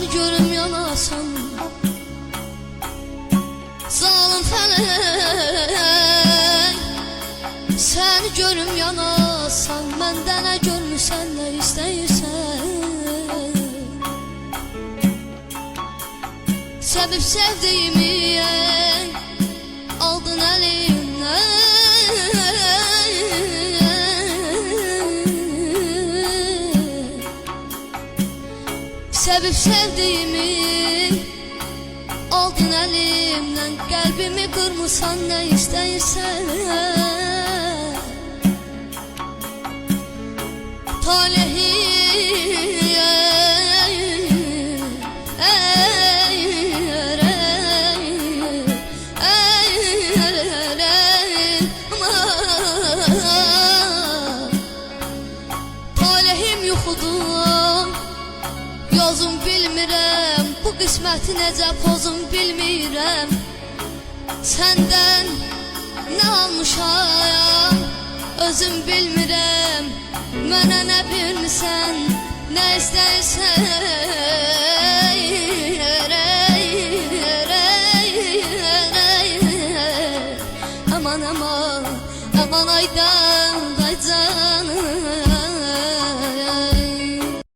Seni görüm yanasan zalim felek, seni görüm yanasan məndə nə görmüsən, nə istəyirsən. Sevib sevdiyimi aldın əlimdən, sevib sevdiyimi aldın əlimdən, qəlbimi qırmısan, nə istəyirsən. Talehi talehim yuxudur, yozum bilmirəm, bu qisməti necə pozum bilmirəm. Səndən nə almışam, özüm bilmirəm. Mənə nə bilmirsən, nə istəyirsən. Aman aman, aman aydan daycan.